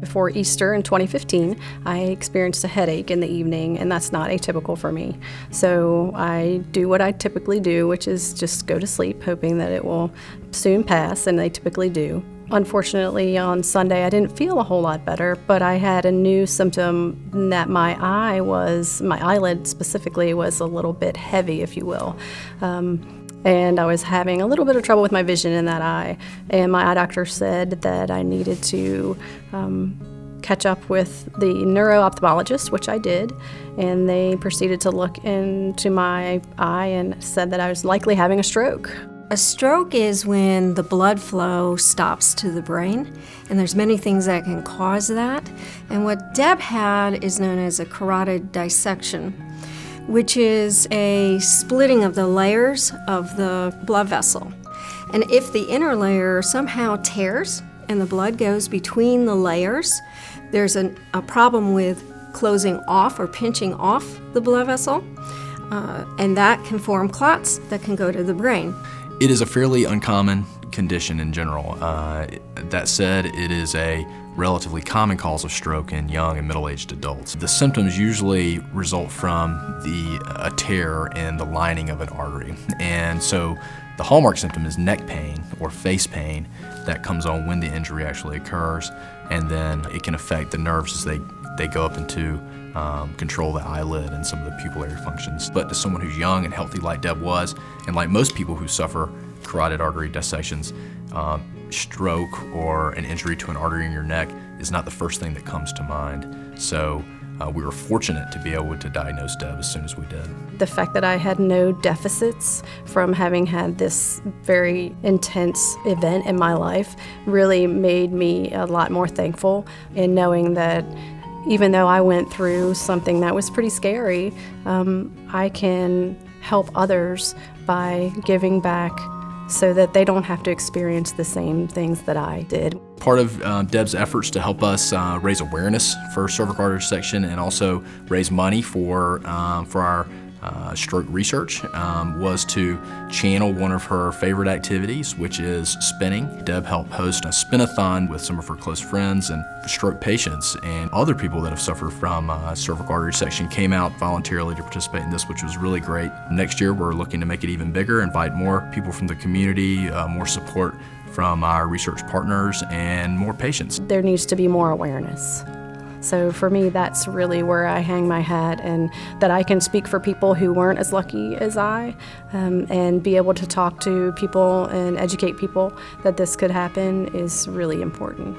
Before Easter in 2015, I experienced a headache in the evening, and that's not atypical for me. So I do what I typically do, which is just go to sleep, hoping that it will soon pass, and they typically do. Unfortunately, on Sunday, I didn't feel a whole lot better, but I had a new symptom that my eyelid specifically, was a little bit heavy, if you will. And I was having a little bit of trouble with my vision in that eye. And my eye doctor said that I needed to catch up with the neuro-ophthalmologist, which I did. And they proceeded to look into my eye and said that I was likely having a stroke. A stroke is when the blood flow stops to the brain, and there's many things that can cause that. And what Deb had is known as a carotid dissection, which is a splitting of the layers of the blood vessel. And if the inner layer somehow tears and the blood goes between the layers, there's a problem with closing off or pinching off the blood vessel, and that can form clots that can go to the brain. It is a fairly uncommon condition in general. That said, it is a relatively common cause of stroke in young and middle-aged adults. The symptoms usually result from a tear in the lining of an artery. And so the hallmark symptom is neck pain or face pain that comes on when the injury actually occurs, and then it can affect the nerves as they go up into control the eyelid and some of the pupillary functions. But to someone who's young and healthy like Deb was, and like most people who suffer carotid artery dissections, stroke or an injury to an artery in your neck is not the first thing that comes to mind. So we were fortunate to be able to diagnose Deb as soon as we did. The fact that I had no deficits from having had this very intense event in my life really made me a lot more thankful in knowing that even though I went through something that was pretty scary, I can help others by giving back so that they don't have to experience the same things that I did. Part of Deb's efforts to help us raise awareness for cervical artery dissection and also raise money for our stroke research was to channel one of her favorite activities, which is spinning. Deb helped host a spin-a-thon with some of her close friends and stroke patients, and other people that have suffered from cervical artery dissection came out voluntarily to participate in this, which was really great. Next year, we're looking to make it even bigger, invite more people from the community, more support from our research partners, and more patients. There needs to be more awareness. So for me, that's really where I hang my hat, and that I can speak for people who weren't as lucky as I, and be able to talk to people and educate people that this could happen is really important.